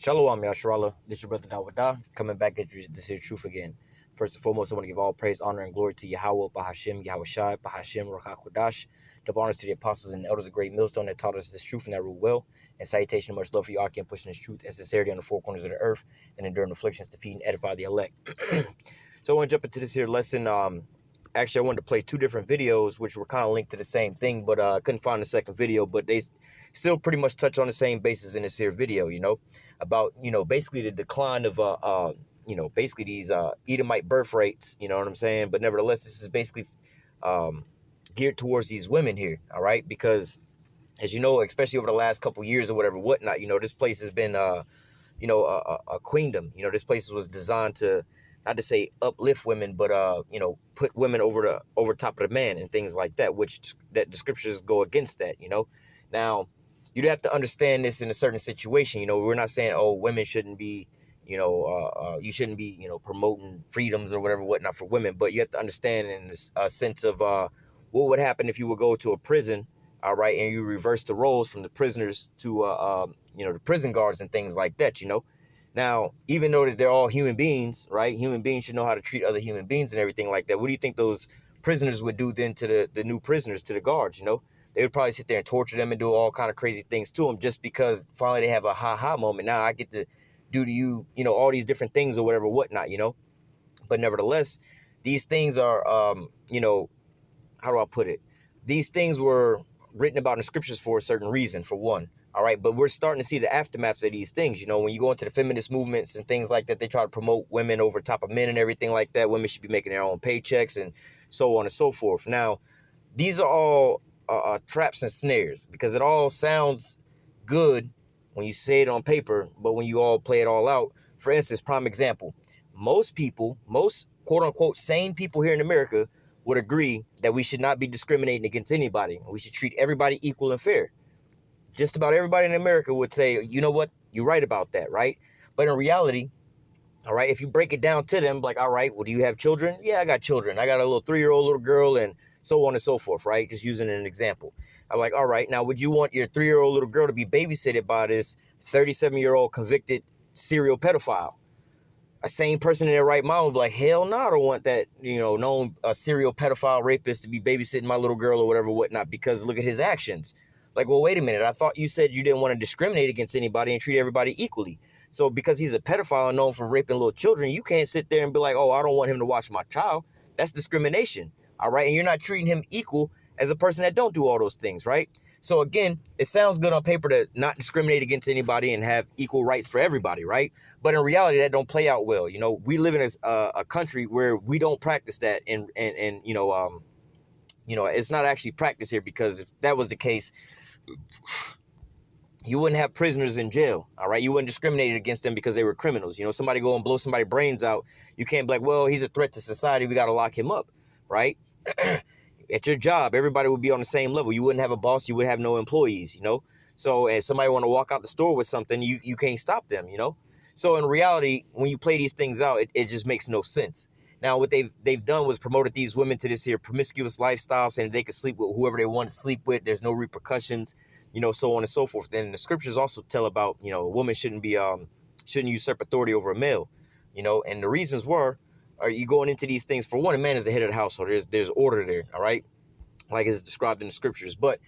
Shalom, Yashrala. This is your brother Dawada, coming back at you to say truth again. First and foremost, I want to give all praise, honor, and glory to Yahweh, Bahashim, Yahweh Shai, Bahashim, Rakakwadash. Double honors to the apostles and elders of Great Millstone that taught us this truth and that rule well. And salutation, much love for you, Akim, pushing this truth and sincerity on the four corners of the earth and enduring afflictions to feed and edify the elect. So I want to jump into this here lesson. Actually, I wanted to play two different videos, which were kind of linked to the same thing, but I couldn't find the second video, but they still pretty much touch on the same basis in this here video, about, basically the decline of, basically these Edomite birth rates, you know what I'm saying? But nevertheless, this is basically geared towards these women here, all right? Because, as you know, especially over the last couple years or whatever, whatnot, this place has been, a queendom. This place was designed to, not to say uplift women, but, put women over top of the man and things like that, which that the scriptures go against that, Now, you'd have to understand this in a certain situation. We're not saying, oh, women shouldn't be, you shouldn't be, promoting freedoms or whatever, whatnot for women. But you have to understand in this sense of what would happen if you would go to a prison, all right, and you reverse the roles from the prisoners to, the prison guards and things like that, Now, even though that they're all human beings, right? Human beings should know how to treat other human beings and everything like that. What do you think those prisoners would do then to the new prisoners, to the guards, They would probably sit there and torture them and do all kind of crazy things to them just because finally they have a ha-ha moment. Now I get to do to you, all these different things or whatever, whatnot, But nevertheless, these things are, how do I put it? These things were written about in the scriptures for a certain reason, for one. All right. But we're starting to see the aftermath of these things. When you go into the feminist movements and things like that, they try to promote women over top of men and everything like that. Women should be making their own paychecks and so on and so forth. Now, these are all traps and snares because it all sounds good when you say it on paper, but when you all play it all out, for instance, prime example, most quote unquote sane people here in America would agree that we should not be discriminating against anybody. We should treat everybody equal and fair. Just about everybody in America would say, you know what, you're right about that, right? But in reality, all right, if you break it down to them, like, all right, well, do you have children? Yeah, I got children. I got a little 3-year-old little girl and so on and so forth, right? Just using an example. I'm like, all right, now would you want your 3-year-old little girl to be babysitted by this 37-year-old convicted serial pedophile? A sane person in their right mind would be like, hell no, I don't want that, known a serial pedophile rapist to be babysitting my little girl or whatever, whatnot, because look at his actions. Like, well, wait a minute. I thought you said you didn't want to discriminate against anybody and treat everybody equally. So because he's a pedophile known for raping little children, you can't sit there and be like, oh, I don't want him to watch my child. That's discrimination. All right. And you're not treating him equal as a person that don't do all those things. Right. So, again, it sounds good on paper to not discriminate against anybody and have equal rights for everybody. Right. But in reality, that don't play out well. We live in a country where we don't practice that. And it's not actually practiced here, because if that was the case, you wouldn't have prisoners in jail, all right? You wouldn't discriminate against them because they were criminals. Somebody go and blow somebody's brains out. You can't be like, well, he's a threat to society. We got to lock him up, right? At your job, everybody would be on the same level. You wouldn't have a boss. You would have no employees, So if somebody want to walk out the store with something, you can't stop them, So in reality, when you play these things out, it just makes no sense. Now, what they've done was promoted these women to this here promiscuous lifestyle, saying they can sleep with whoever they want to sleep with. There's no repercussions, so on and so forth. And the scriptures also tell about, a woman shouldn't usurp authority over a male, and the reasons are you going into these things. For one, a man is the head of the household. There's order there, all right, like it's described in the scriptures. But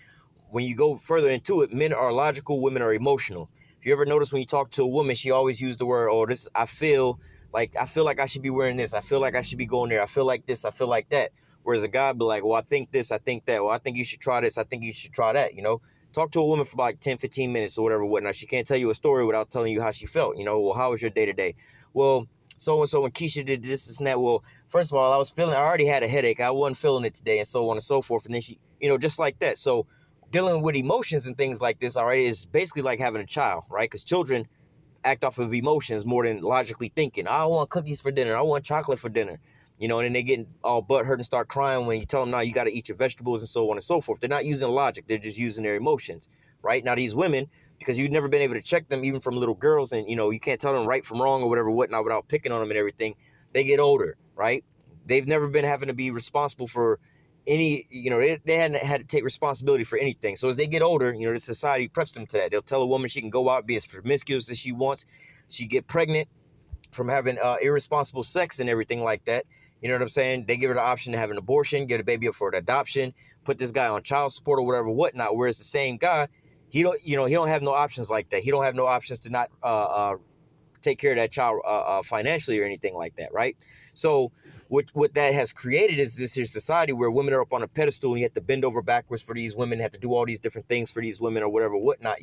when you go further into it, men are logical, women are emotional. If you ever notice when you talk to a woman, she always used the word, oh, I feel like I should be wearing this. I feel like I should be going there. I feel like this. I feel like that. Whereas a guy be like, well, I think this. I think that. Well, I think you should try this. I think you should try that. Talk to a woman for like 10, 15 minutes or whatever, whatnot. She can't tell you a story without telling you how she felt. Well, how was your day today? Well, so-and-so and Keisha did this and that. Well, first of all, I already had a headache. I wasn't feeling it today, and so on and so forth. And then she, just like that. So dealing with emotions and things like this, all right, is basically like having a child, right? Because children act off of emotions more than logically thinking. I want cookies for dinner. I want chocolate for dinner. And then they get all butthurt and start crying when you tell them, no, you got to eat your vegetables and so on and so forth. They're not using logic. They're just using their emotions, right? Now, these women, because you've never been able to check them, even from little girls, and, you can't tell them right from wrong or whatever, whatnot, without picking on them and everything. They get older, right? They've never been having to be responsible for any, they hadn't had to take responsibility for anything. So as they get older, the society preps them to that. They'll tell a woman she can go out, be as promiscuous as she wants. She get pregnant from having irresponsible sex and everything like that. You know what I'm saying? They give her the option to have an abortion, get a baby up for an adoption, put this guy on child support or whatever, whatnot. Whereas the same guy, he don't have no options like that. He don't have no options to not take care of that child financially or anything like that, right? So what that has created is this here society where women are up on a pedestal and you have to bend over backwards for these women, have to do all these different things for these women or whatever, whatnot,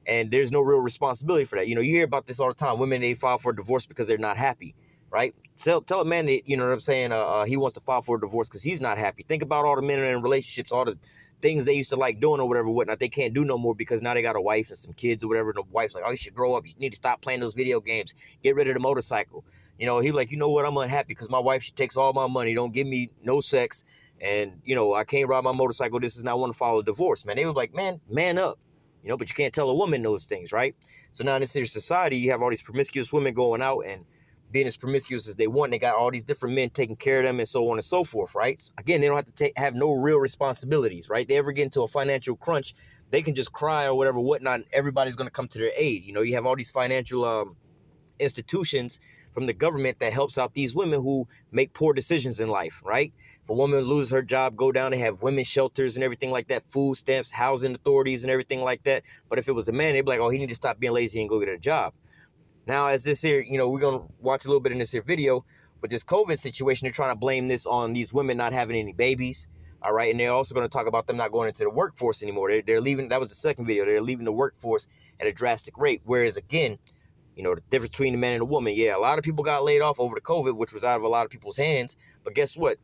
and there's no real responsibility for that. You hear about this all the time. Women, they file for divorce because they're not happy, right? Tell a man that, you know what I'm saying, he wants to file for a divorce because he's not happy. Think about all the men in relationships, all the things they used to like doing or whatever, whatnot, they can't do no more because now they got a wife and some kids or whatever. And the wife's like, oh, you should grow up. You need to stop playing those video games. Get rid of the motorcycle. He like, you know what? I'm unhappy because my wife, she takes all my money, don't give me no sex. And, I can't ride my motorcycle. This is not want to follow a divorce, man. They were like, man up, but you can't tell a woman those things, right? So now in this society, you have all these promiscuous women going out and being as promiscuous as they want. They got all these different men taking care of them and so on and so forth, right? Again, they don't have to have no real responsibilities, right? They ever get into a financial crunch, they can just cry or whatever, whatnot, and everybody's going to come to their aid. You have all these financial institutions from the government that helps out these women who make poor decisions in life, right? If a woman loses her job, go down, they have women's shelters and everything like that, food stamps, housing authorities and everything like that. But if it was a man, they'd be like, oh, he need to stop being lazy and go get a job. Now, as this here, we're going to watch a little bit in this here video, but this COVID situation, they're trying to blame this on these women not having any babies, all right? And they're also going to talk about them not going into the workforce anymore. They're leaving, that was the second video, they're leaving the workforce at a drastic rate. Whereas, again, the difference between the man and the woman, yeah, a lot of people got laid off over the COVID, which was out of a lot of people's hands. But guess what?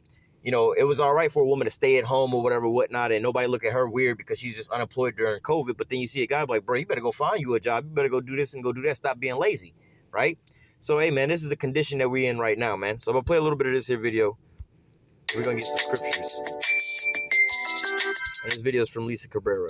It was all right for a woman to stay at home or whatever, whatnot, and nobody look at her weird because she's just unemployed during COVID. But then you see a guy like, bro, you better go find you a job. You better go do this and go do that. Stop being lazy, right? So, hey, man, this is the condition that we're in right now, man. So I'm going to play a little bit of this here video. We're going to get some scriptures. And this video is from Lisa Cabrera.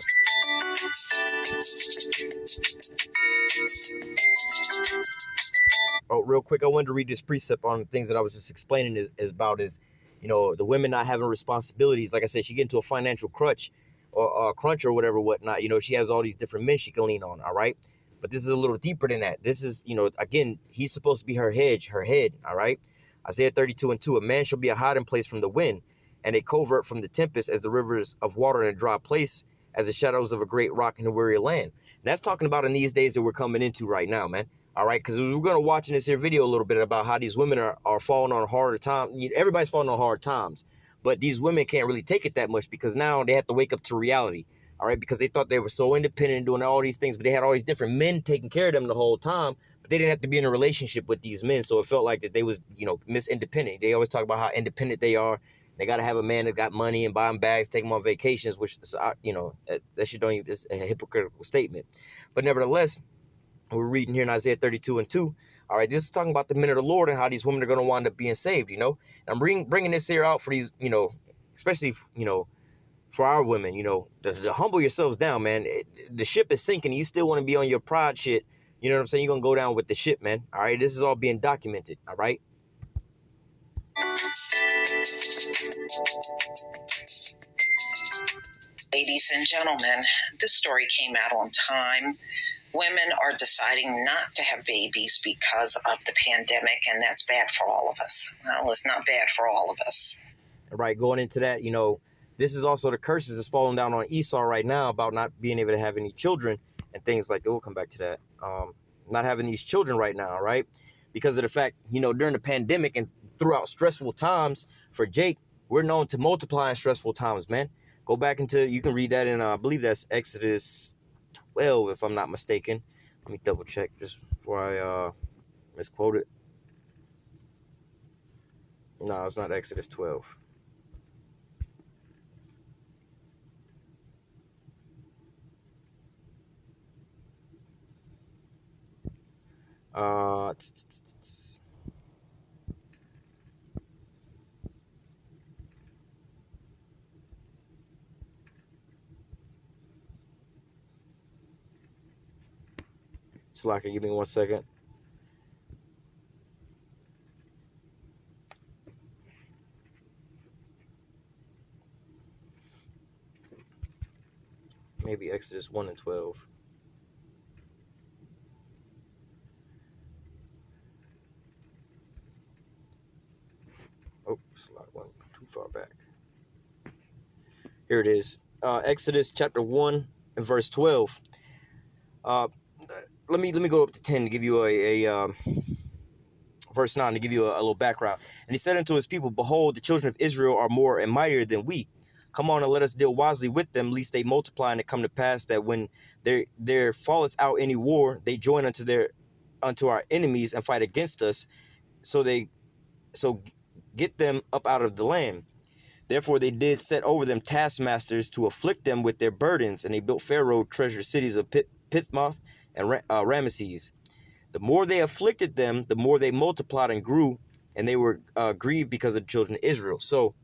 Oh, real quick, I wanted to read this precept on things that I was just explaining is about is, the women not having responsibilities. Like I said, she get into a financial crunch or crunch or whatever, whatnot. She has all these different men she can lean on, all right? But this is a little deeper than that. This is, again, he's supposed to be her hedge, her head, all right? Isaiah 32:2, a man shall be a hiding place from the wind and a covert from the tempest as the rivers of water in a dry place, as the shadows of a great rock in a weary land. And that's talking about in these days that we're coming into right now, man. All right, because we're going to watch in this here video a little bit about how these women are falling on harder times. Everybody's falling on hard times, but these women can't really take it that much because now they have to wake up to reality. All right, because they thought they were so independent and doing all these things, but they had all these different men taking care of them the whole time, but they didn't have to be in a relationship with these men. So it felt like that they was, Miss Independent. They always talk about how independent they are. They got to have a man that got money and buy them bags, take them on vacations, which, that shit don't even, it's a hypocritical statement. But nevertheless, we're reading here in Isaiah 32:2. All right, this is talking about the men of the Lord and how these women are going to wind up being saved, And I'm bringing this here out for these, especially, for our women, to humble yourselves down, man. The ship is sinking. You still want to be on your pride shit. You know what I'm saying? You're going to go down with the ship, man. All right, this is all being documented. All right. Ladies and gentlemen, this story came out on time. Women are deciding not to have babies because of the pandemic, and that's bad for all of us. Well, it's not bad for all of us. All right, going into that, this is also the curses that's falling down on Esau right now about not being able to have any children and things like that. We'll come back to that. Not having these children right now, right? Because of the fact, during the pandemic and throughout stressful times for Jake, we're known to multiply in stressful times, man. Go back into, you can read that in, I believe that's Exodus 12, if I'm not mistaken. Let me double check just before I misquote it. No, it's not Exodus 12. Slacker, give me 1 second. maybe Exodus 1 and 12. Oh, slide one too far back. Here it is. Exodus chapter 1 and verse 12. Uh, let me go up to 10 to give you a verse 9 to give you a little background. And he said unto his people, behold, the children of Israel are more and mightier than we. Come on and let us deal wisely with them, lest they multiply, and it come to pass that when there falleth out any war, they join unto our enemies and fight against us. So get them up out of the land. Therefore they did set over them taskmasters to afflict them with their burdens, and they built Pharaoh treasure cities of Pithmoth and Ramesses. The more they afflicted them, the more they multiplied and grew, and they were grieved because of the children of Israel. So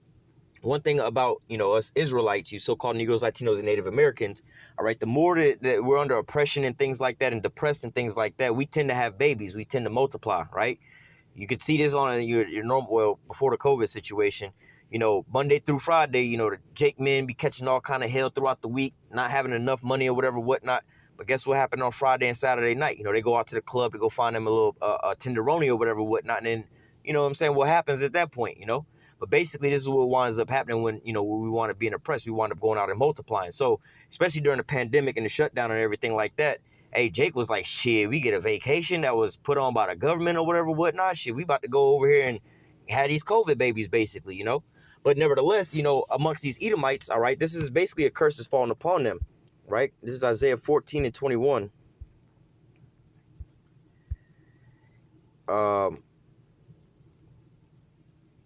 one thing about, us Israelites, you so-called Negroes, Latinos, and Native Americans, all right, the more that we're under oppression and things like that and depressed and things like that, we tend to have babies. We tend to multiply, right? You could see this on your normal, well, before the COVID situation, Monday through Friday, the Jake men be catching all kind of hell throughout the week, not having enough money or whatever, whatnot. But guess what happened on Friday and Saturday night? They go out to the club to go find them a little tenderoni or whatever, whatnot. And then, what I'm saying, what happens at that point? But basically, this is what winds up happening when, when we want to be oppressed. We wind up going out and multiplying. So, especially during the pandemic and the shutdown and everything like that, hey, Jake was like, shit, we get a vacation that was put on by the government or whatever, whatnot. Shit, we about to go over here and have these COVID babies, basically. But nevertheless, amongst these Edomites, all right, this is basically a curse that's fallen upon them, right? This is Isaiah 14 and 21.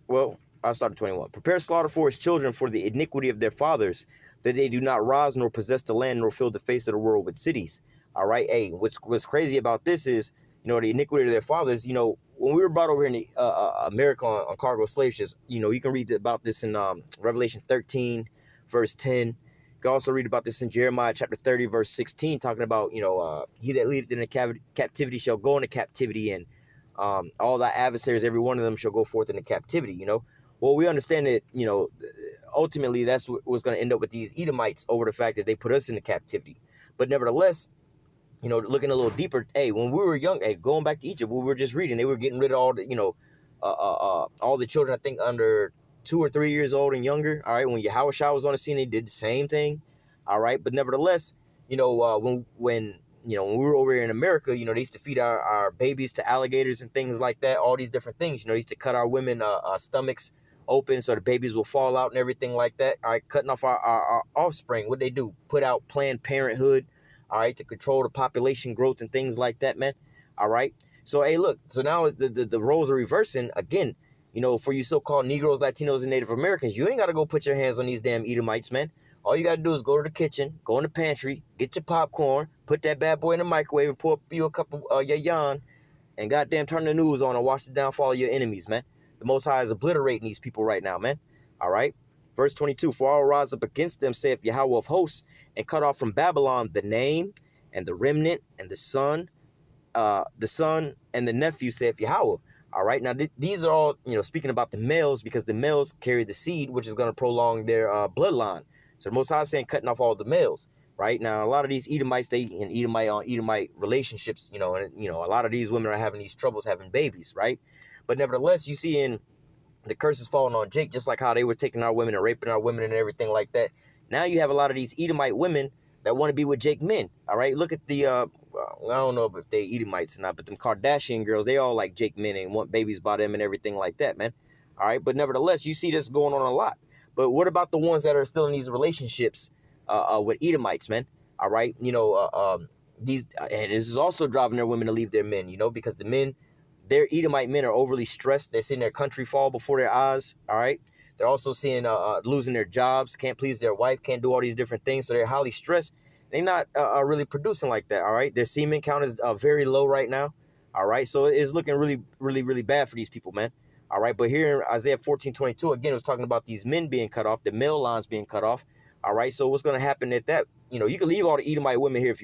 Well, I'll start at 21. Prepare slaughter for his children for the iniquity of their fathers, that they do not rise nor possess the land nor fill the face of the world with cities. All right. Hey, what's crazy about this is, the iniquity of their fathers, when we were brought over in the, America on cargo slave ships, you can read about this in Revelation 13, verse 10. You can also read about this in Jeremiah chapter 30, verse 16, talking about, he that leadeth in the captivity shall go into captivity, and all thy adversaries, every one of them shall go forth into captivity. Well, we understand that, ultimately that's what's going to end up with these Edomites over the fact that they put us into captivity. But nevertheless, looking a little deeper, hey, when we were young, hey, going back to Egypt, we were just reading, they were getting rid of all the, all the children, I think under 2 or 3 years old and younger. All right. When Yahushua was on the scene, they did the same thing. All right. But nevertheless, when we were over here in America, they used to feed our babies to alligators and things like that, all these different things. They used to cut our women stomachs open so the babies will fall out and everything like that. All right, cutting off our offspring. What they do? Put out Planned Parenthood, all right, to control the population growth and things like that, man. All right. So, hey, look, so now the roles are reversing again. For you so-called Negroes, Latinos, and Native Americans, you ain't got to go put your hands on these damn Edomites, man. All you got to do is go to the kitchen, go in the pantry, get your popcorn, put that bad boy in the microwave, and pour up you a cup of yayan, and goddamn turn the news on and watch the downfall of your enemies, man. The Most High is obliterating these people right now, man. All right? Verse 22, for I will rise up against them, saith Yahweh of hosts, and cut off from Babylon the name and the remnant and the son and the nephew, saith Yahweh. All right, now these are all, speaking about the males, because the males carry the seed, which is going to prolong their bloodline. So the Most High is saying cutting off all the males, right? Now, a lot of these Edomites, they in Edomite on Edomite relationships, and, a lot of these women are having these troubles having babies, right? But nevertheless, you see in the curses falling on Jake, just like how they were taking our women and raping our women and everything like that. Now you have a lot of these Edomite women that want to be with Jake men, all right? Look at the, I don't know if they Edomites or not, but them Kardashian girls, they all like Jake men and want babies by them and everything like that, man. All right, but nevertheless, you see this going on a lot. But what about the ones that are still in these relationships with Edomites, man? All right, these, and this is also driving their women to leave their men, because the men, their Edomite men are overly stressed. They're seeing their country fall before their eyes, all right? They're also seeing losing their jobs, can't please their wife, can't do all these different things, so they're highly stressed. They're not really producing like that, all right? Their semen count is very low right now, all right? So it's looking really, really, really bad for these people, man. All right, but here in Isaiah 14:22, again, it was talking about these men being cut off, the male lines being cut off. All right, so what's going to happen at that? You can leave all the Edomite women here if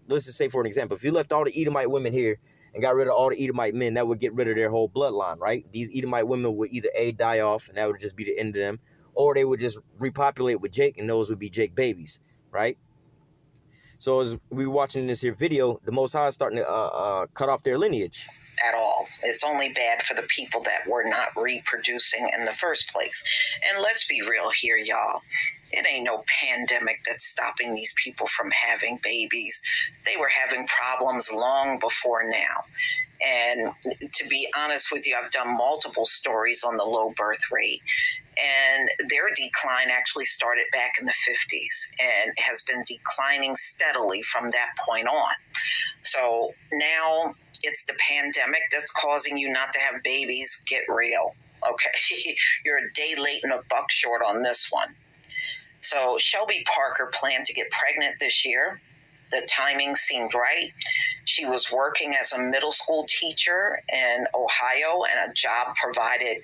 let's just say, for an example, if you left all the Edomite women here and got rid of all the Edomite men, that would get rid of their whole bloodline, right? These Edomite women would either die off, and that would just be the end of them, or they would just repopulate with Jake, and those would be Jake babies, right? So as we watching this here video, the Most High is starting to cut off their lineage. At all. It's only bad for the people that were not reproducing in the first place. And let's be real here, y'all. It ain't no pandemic that's stopping these people from having babies. They were having problems long before now. And to be honest with you, I've done multiple stories on the low birth rate. And their decline actually started back in the 50s and has been declining steadily from that point on. So now it's the pandemic that's causing you not to have babies. Get real. Okay. You're a day late and a buck short on this one. So Shelby Parker planned to get pregnant this year. The timing seemed right. She was working as a middle school teacher in Ohio, and a job provided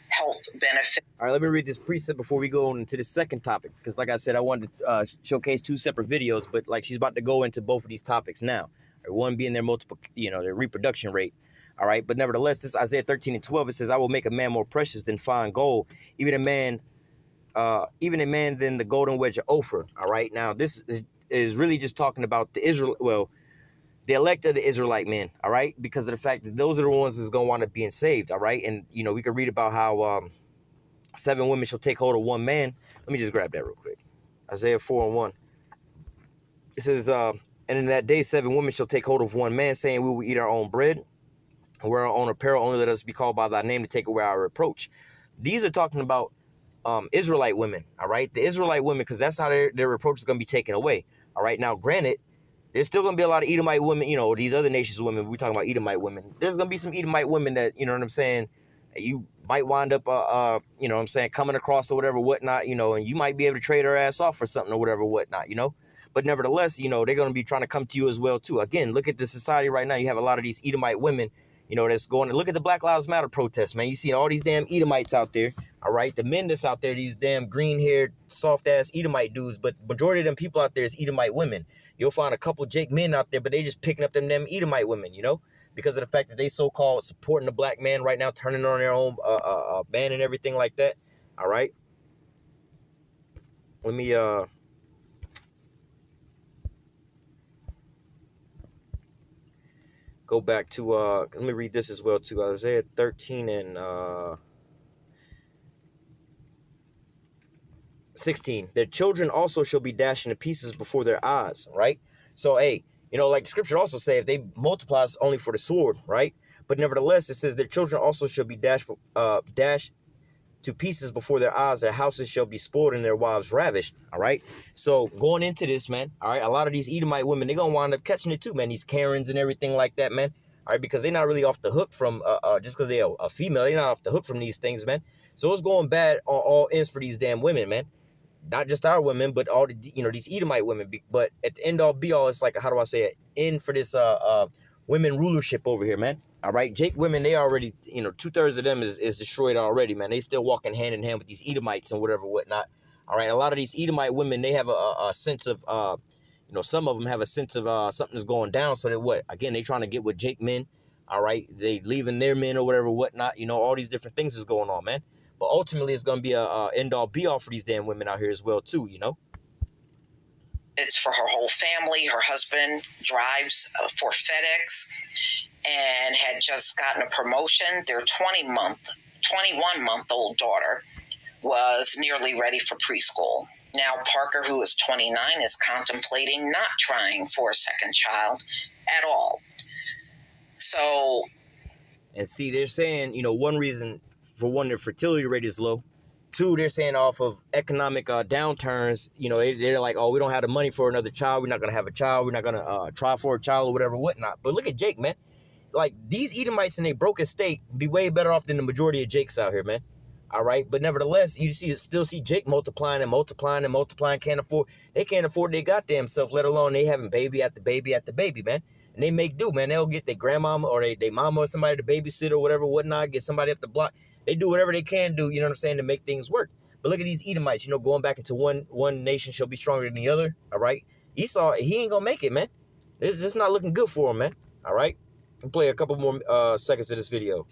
health benefits. All right, let me read this precept before we go into the second topic, because like I said, I wanted to showcase two separate videos, but like she's about to go into both of these topics now. One being their their reproduction rate. All right, but nevertheless, this Isaiah 13:12, it says, "I will make a man more precious than fine gold, even a man than the golden wedge of Ophir." All right, now this is really just talking about the the elect of the Israelite men. All right, because of the fact that those are the ones that's gonna wind up being saved. All right, and we could read about how 7 women shall take hold of one man. Let me just grab that real quick. Isaiah 4:1. It says, "And in that day 7 women shall take hold of one man, saying, we will eat our own bread and wear our own apparel. Only let us be called by thy name to take away our reproach." These are talking about Israelite women. All right, the Israelite women, because that's how their reproach is going to be taken away. All right, now granted, there's still going to be a lot of Edomite women, these other nations' women. We're talking about Edomite women. There's going to be some Edomite women that, you know what I'm saying, you might wind up, coming across or whatever, whatnot, and you might be able to trade her ass off for something or whatever, whatnot, But nevertheless, they're going to be trying to come to you as well, too. Again, look at the society right now. You have a lot of these Edomite women, that's going to look at the Black Lives Matter protests, man. You see all these damn Edomites out there, all right? The men that's out there, these damn green-haired, soft-ass Edomite dudes, but majority of them people out there is Edomite women. You'll find a couple Jake men out there, but they just picking up them Edomite women, because of the fact that they so-called supporting the black man right now, turning on their own man and everything like that, all right? Let me go back to let me read this as well too. Isaiah 13 and 16. "Their children also shall be dashed into pieces before their eyes," right? So hey, like the scripture also say, if they multiply, it's only for the sword, right? But nevertheless, it says their children also shall be dashed to pieces before their eyes. Their houses shall be spoiled and their wives ravished. All right. So going into this, man, all right, a lot of these Edomite women, they're gonna wind up catching it too, man. These Karens and everything like that, man. All right, because they're not really off the hook from just because they're a female, they're not off the hook from these things, man. So it's going bad on all ends for these damn women, man. Not just our women, but all the these Edomite women. But at the end all be all, it's like, how do I say it? End for this women rulership over here, man. All right, Jake women, they already, 2/3 of them is destroyed already, man. They still walking hand in hand with these Edomites and whatever, whatnot. All right, a lot of these Edomite women, they have a sense of, some of them have a sense of something's going down. So that what? Again, they trying to get with Jake men. All right, they leaving their men or whatever, whatnot. All these different things is going on, man. But ultimately, it's going to be a end all be all for these damn women out here as well, too, It's for her whole family. Her husband drives for FedEx and had just gotten a promotion. Their 21-month-old daughter was nearly ready for preschool. Now, Parker, who is 29, is contemplating not trying for a second child at all. So, and see, they're saying, one reason, for one, their fertility rate is low. 2, they're saying off of economic downturns, they're like, oh, we don't have the money for another child. We're not going to have a child. We're not going to try for a child or whatever, whatnot. But look at Jake, man. Like, these Edomites in a broken state be way better off than the majority of Jakes out here, man. All right. But nevertheless, you still see Jake multiplying and multiplying and multiplying. They can't afford their goddamn self, let alone they having baby after baby after baby, man. And they make do, man. They'll get their grandmama or their mama or somebody to babysit or whatever, whatnot, get somebody up the block. They do whatever they can do, you know what I'm saying, to make things work. But look at these Edomites, going back into one nation shall be stronger than the other, all right? Esau, he ain't going to make it, man. It's not looking good for him, man, all right? I'll play a couple more seconds of this video.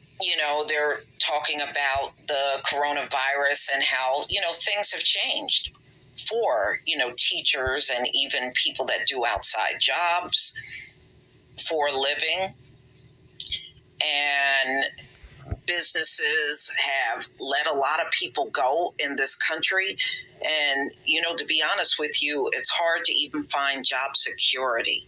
They're talking about the coronavirus and how, things have changed. for, teachers and even people that do outside jobs for a living. And businesses have let a lot of people go in this country. And, to be honest with you, it's hard to even find job security.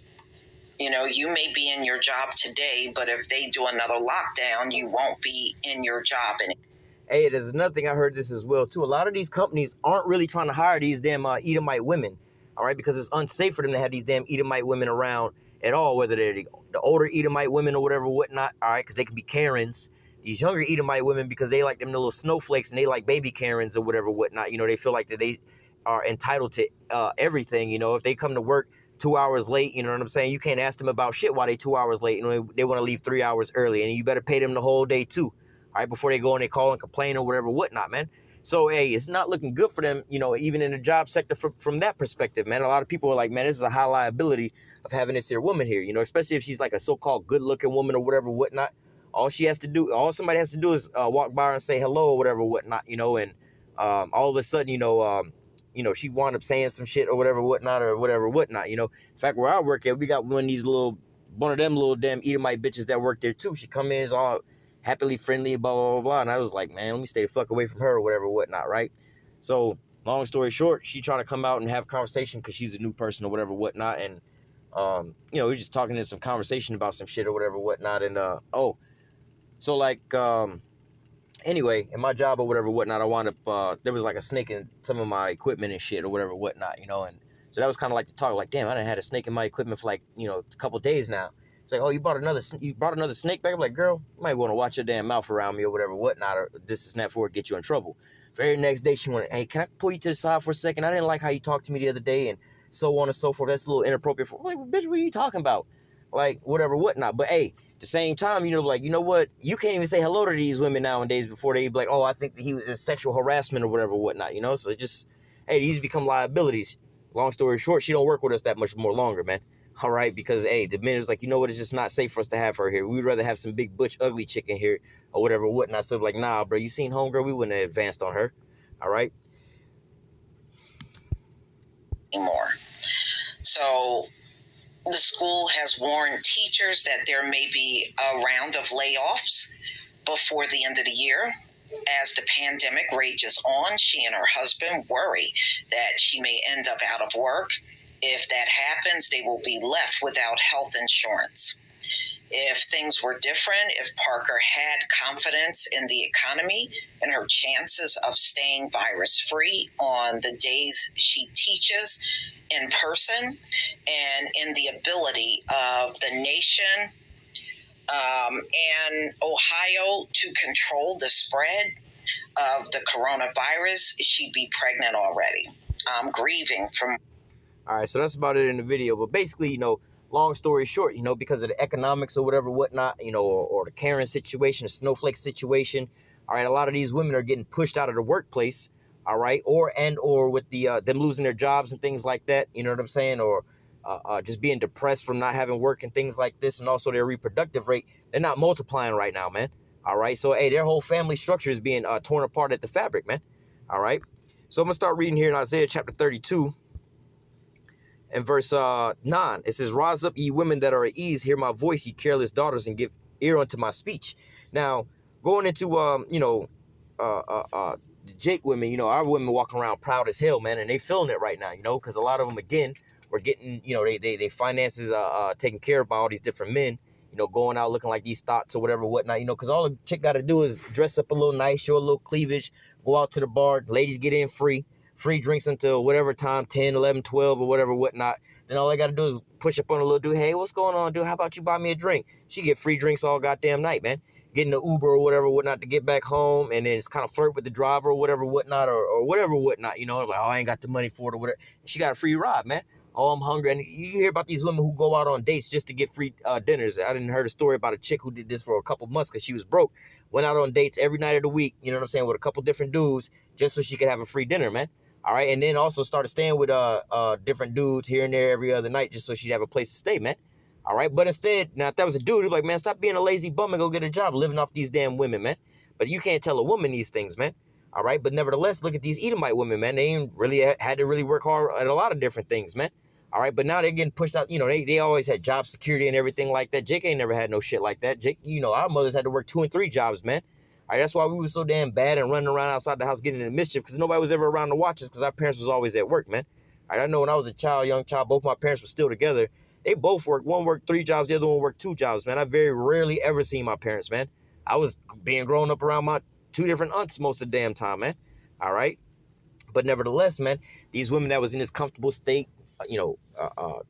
You may be in your job today, but if they do another lockdown, you won't be in your job anymore. Hey, there's another thing I heard this as well too. A lot of these companies aren't really trying to hire these damn Edomite women, all right, because it's unsafe for them to have these damn Edomite women around at all, whether they're the older Edomite women or whatever, whatnot, all right, because they could be Karens. These younger Edomite women, because they like them little snowflakes and they like baby Karens or whatever, whatnot. They feel like that they are entitled to everything. If they come to work 2 hours late, you know what I'm saying? You can't ask them about shit while they 2 hours late. They want to leave 3 hours early, and you better pay them the whole day too. All right, before they go and they call and complain or whatever, whatnot, man. So, hey, it's not looking good for them, even in the job sector from that perspective, man. A lot of people are like, man, this is a high liability of having this here woman here, especially if she's like a so-called good-looking woman or whatever, whatnot. All somebody has to do is walk by her and say hello or whatever, whatnot, and all of a sudden, she wound up saying some shit or whatever, whatnot. In fact, where I work at, we got one of them little damn Edomite bitches that work there too. She come in, is all happily friendly, blah, blah, blah, blah. And I was like, man, let me stay the fuck away from her or whatever, whatnot, right? So, long story short, she trying to come out and have a conversation because she's a new person or whatever, whatnot. And, we were just talking in some conversation about some shit or whatever, whatnot. And, so like, anyway, in my job or whatever, whatnot, I wound up, there was like a snake in some of my equipment and shit or whatever, whatnot, and so that was kind of like the talk, like, damn, I done had a snake in my equipment for like, a couple days now. It's like, oh, you brought another snake back? I'm like, girl, you might want to watch your damn mouth around me or whatever, whatnot, or this is not before it get you in trouble. Very next day, she went, hey, can I pull you to the side for a second? I didn't like how you talked to me the other day, and so on and so forth. That's a little inappropriate. I'm like, well, bitch, what are you talking about? Like, whatever, whatnot. But hey, at the same time, like, you know what? You can't even say hello to these women nowadays before they be like, oh, I think that he was in sexual harassment or whatever, whatnot, So just, hey, these become liabilities. Long story short, she don't work with us that much more longer, man. All right, because, hey, the minute was like, you know what, it's just not safe for us to have her here. We'd rather have some big, butch, ugly chick in here or whatever, whatnot. So, like, nah, bro, you seen homegirl? We wouldn't have advanced on her. All right? Anymore. So, the school has warned teachers that there may be a round of layoffs before the end of the year. As the pandemic rages on, she and her husband worry that she may end up out of work. If that happens, they will be left without health insurance. If things were different, if Parker had confidence in the economy and her chances of staying virus-free on the days she teaches in person and in the ability of the nation and Ohio to control the spread of the coronavirus, she'd be pregnant already. I'm grieving from... All right, so that's about it in the video. But basically, long story short, because of the economics or whatever, whatnot, or the Karen situation, the snowflake situation, all right, a lot of these women are getting pushed out of the workplace, all right, or with the them losing their jobs and things like that, you know what I'm saying, or just being depressed from not having work and things like this, and also their reproductive rate, they're not multiplying right now, man, all right? So, hey, their whole family structure is being torn apart at the fabric, man, all right? So I'm going to start reading here in Isaiah chapter 32. In verse 9, it says, rise up, ye women that are at ease, hear my voice, ye careless daughters, and give ear unto my speech. Now, going into, the Jake women, our women walking around proud as hell, man, and they feeling it right now, because a lot of them, again, were getting, they finances taken care of by all these different men, going out looking like these thoughts or whatever, whatnot, because all the chick got to do is dress up a little nice, show a little cleavage, go out to the bar, ladies get in free drinks until whatever time, 10, 11, 12 or whatever, whatnot. Then all I got to do is push up on a little dude. Hey, what's going on, dude? How about you buy me a drink? She get free drinks all goddamn night, man. Getting the Uber or whatever, whatnot to get back home. And then it's kind of flirt with the driver or whatever, whatnot, or whatever, whatnot, like, oh, I ain't got the money for it or whatever. She got a free ride, man. Oh, I'm hungry. And you hear about these women who go out on dates just to get free dinners. I didn't heard a story about a chick who did this for a couple months because she was broke. Went out on dates every night of the week, you know what I'm saying, with a couple different dudes just so she could have a free dinner, man. All right, and then also started staying with different dudes here and there every other night just so she'd have a place to stay, man. All right, but instead, now if that was a dude, he'd be like, man, stop being a lazy bum and go get a job living off these damn women, man. But you can't tell a woman these things, man. All right, but nevertheless, look at these Edomite women, man. They ain't really had to really work hard at a lot of different things, man. All right, but now they're getting pushed out. You know, they always had job security and everything like that. Jake ain't never had no shit like that. Jake, you know, our mothers had to work 2 and 3 jobs, man. All right, that's why we were so damn bad and running around outside the house getting into mischief, because nobody was ever around to watch us, because our parents was always at work, man. All right, I know when I was a child, young child, both my parents were still together. They both worked. One worked 3 jobs, the other one worked 2 jobs, man. I very rarely ever seen my parents, man. I was being grown up around my 2 different aunts most of the damn time, man. All right. But nevertheless, man, these women that was in this comfortable state,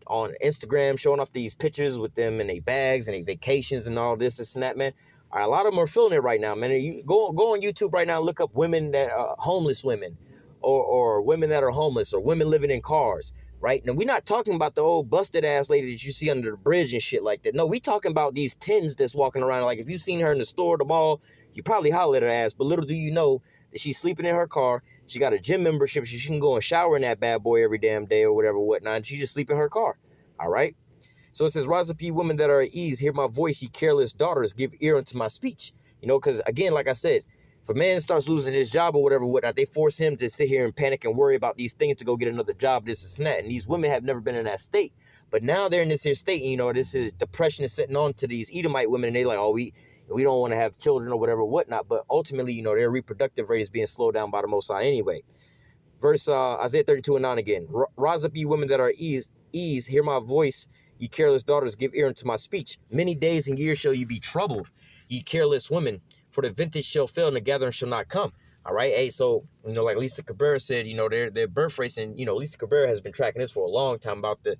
on Instagram, showing off these pictures with them and their bags and their vacations and all this and that, man. All right, a lot of them are feeling it right now, man. You go on YouTube right now and look up women that are homeless women, or women that are homeless, or women living in cars, right? And we're not talking about the old busted ass lady that you see under the bridge and shit like that. No, we talking about these tens that's walking around. Like, if you've seen her in the store, the mall, you probably holler at her ass. But little do you know that she's sleeping in her car. She got a gym membership. She can go and shower in that bad boy every damn day or whatever, whatnot. And she just sleep in her car. All right. So it says, rise up, ye women that are at ease. Hear my voice, ye careless daughters. Give ear unto my speech. You know, because again, like I said, if a man starts losing his job or whatever, whatnot, they force him to sit here and panic and worry about these things to go get another job, this and that. And these women have never been in that state. But now they're in this here state, you know, this is depression is setting on to these Edomite women. And they like, oh, we don't want to have children or whatever, whatnot. But ultimately, you know, their reproductive rate is being slowed down by the Most High anyway. Verse Isaiah 32:9 again. Rise up, ye women that are at ease. Hear my voice, ye careless daughters. Give ear unto my speech. Many days and years shall ye be troubled, ye careless women. For the vintage shall fail and the gathering shall not come. All right. Hey, so, you know, like Lisa Cabrera said, you know, their birth rates, and, you know, Lisa Cabrera has been tracking this for a long time about the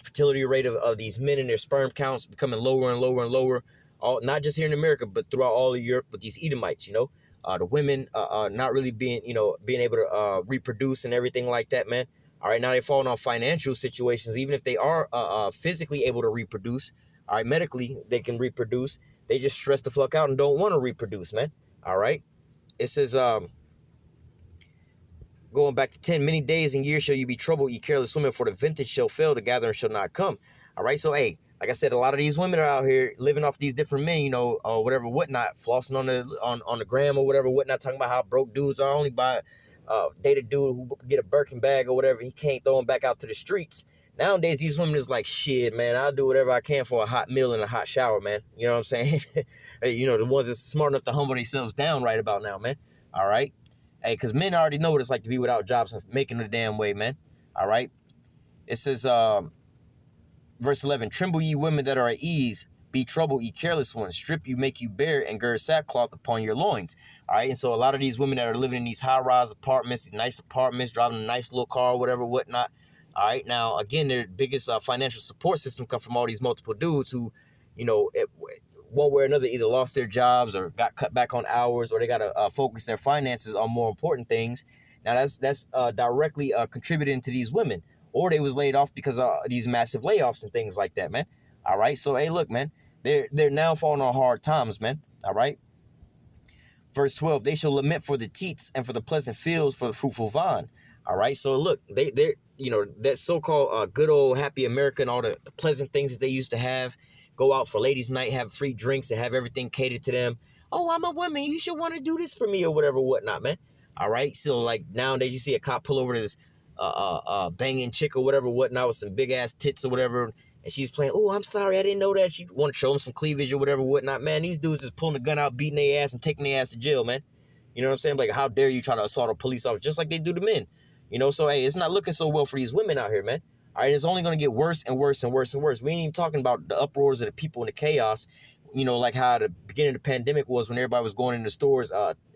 fertility rate of these men and their sperm counts becoming lower and lower and lower. All, not just here in America, but throughout all of Europe with these Edomites, you know. The women not really being able to reproduce and everything like that, man. All right, now they're falling on financial situations. Even if they are physically able to reproduce, all right, medically they can reproduce. They just stress the fuck out and don't want to reproduce, man. All right. It says, going back to 10, many days and years shall you be troubled, ye careless women, for the vintage shall fail, the gathering shall not come. All right, so hey, like I said, a lot of these women are out here living off these different men, you know, or whatever, whatnot, flossing on the gram or whatever, whatnot, talking about how broke dudes are. Only by date a dude who can get a Birkin bag or whatever, he can't throw him back out to the streets. Nowadays, these women is like, shit, man, I'll do whatever I can for a hot meal and a hot shower, man. You know what I'm saying? You know, the ones that's smart enough to humble themselves down right about now, man. All right? Hey, because men already know what it's like to be without jobs and making it a damn way, man. All right? It says, verse 11, tremble ye women that are at ease, be troubled ye careless ones, strip you, make you bare, and gird sackcloth upon your loins. All right, and so a lot of these women that are living in these high-rise apartments, these nice apartments, driving a nice little car, whatever, whatnot. All right, now, again, their biggest financial support system come from all these multiple dudes who, you know, one way or another either lost their jobs or got cut back on hours, or they got to focus their finances on more important things. Now, that's directly contributing to these women. Or they was laid off because of these massive layoffs and things like that, man. All right, so, hey, look, man, they're now falling on hard times, man. All right. Verse 12, they shall lament for the teats and for the pleasant fields for the fruitful vine. All right, so look, they're you know, that so-called good old happy America and all the pleasant things that they used to have, go out for ladies' night, have free drinks and have everything catered to them. Oh, I'm a woman, you should want to do this for me or whatever, whatnot, man. All right, so like nowadays you see a cop pull over to this banging chick or whatever, whatnot, with some big ass tits or whatever, and she's playing, oh, I'm sorry, I didn't know that. She want to show them some cleavage or whatever, whatnot, man. These dudes is pulling a gun out, beating their ass and taking their ass to jail, man. You know what I'm saying? Like, how dare you try to assault a police officer just like they do to men? You know, so, hey, it's not looking so well for these women out here, man. All right, it's only going to get worse and worse and worse and worse. We ain't even talking about the uproars of the people and the chaos, you know, like how the beginning of the pandemic was when everybody was going into stores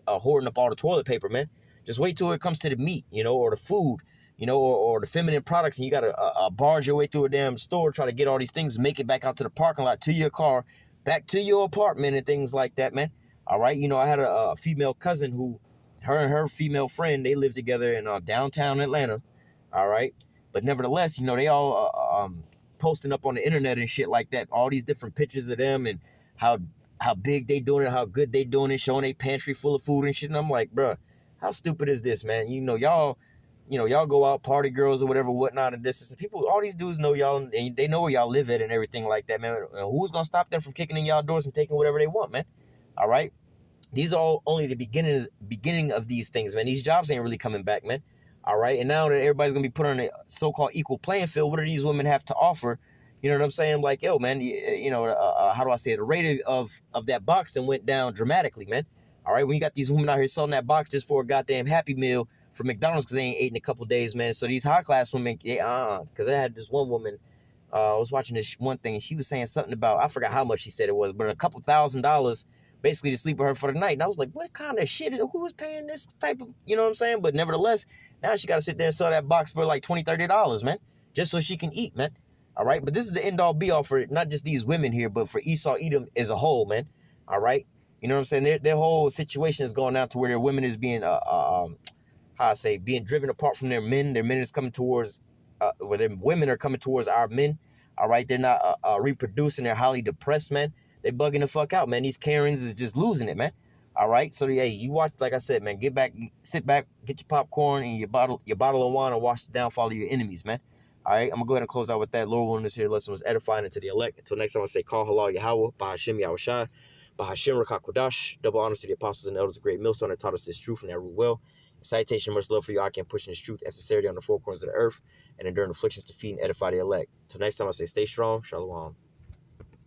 hoarding up all the toilet paper, man. Just wait till it comes to the meat, you know, or the food, you know, or the feminine products, and you got to barge your way through a damn store, try to get all these things, make it back out to the parking lot, to your car, back to your apartment and things like that, man. All right, you know, I had a female cousin who, her and her female friend, they lived together in downtown Atlanta, all right? But nevertheless, you know, they all posting up on the internet and shit like that, all these different pictures of them and how big they doing it, how good they doing it, showing a pantry full of food and shit. And I'm like, bruh, how stupid is this, man? You know, y'all go out, party girls or whatever, whatnot, and this and people, all these dudes know y'all, and they know where y'all live at and everything like that, man. And who's gonna stop them from kicking in y'all doors and taking whatever they want, man? All right? These are all only the beginning of these things, man. These jobs ain't really coming back, man. All right. And now that everybody's gonna be put on a so-called equal playing field, what do these women have to offer? You know what I'm saying? Like, yo, man, how do I say it? The rate of that box then went down dramatically, man. All right. When you got these women out here selling that box just for a goddamn Happy Meal for McDonald's because they ain't ate in a couple days, man. So these high class women, because I had this one woman. I was watching this one thing and she was saying something about, I forgot how much she said it was, but a couple $1,000 basically to sleep with her for the night. And I was like, what kind of shit who is paying this type of, you know what I'm saying? But nevertheless, now she got to sit there and sell that box for like $20-$30, man, just so she can eat, man. All right. But this is the end all be all for not just these women here, but for Esau Edom as a whole, man. All right. You know what I'm saying? Their whole situation is going out to where their women is being, being driven apart from their men. Their men is coming towards, where their women are coming towards our men. All right. They're not reproducing. They're highly depressed, man. They bugging the fuck out, man. These Karens is just losing it, man. All right. So, hey, you watch, like I said, man, sit back, get your popcorn and your bottle of wine and watch the downfall of your enemies, man. All right. I'm going to go ahead and close out with that. Lord willing, this here lesson was edifying into the elect. Until next time, I say, call halal Yahweh, Bahashim Yahushai, Bahashim Rakakwadash. Double honors to the apostles and elders, a great millstone that taught us this truth and that root well. Citation, much love for you. I can push in this truth and sincerity on the four corners of the earth and enduring afflictions to feed and edify the elect. Till next time, I say, stay strong. Shalom.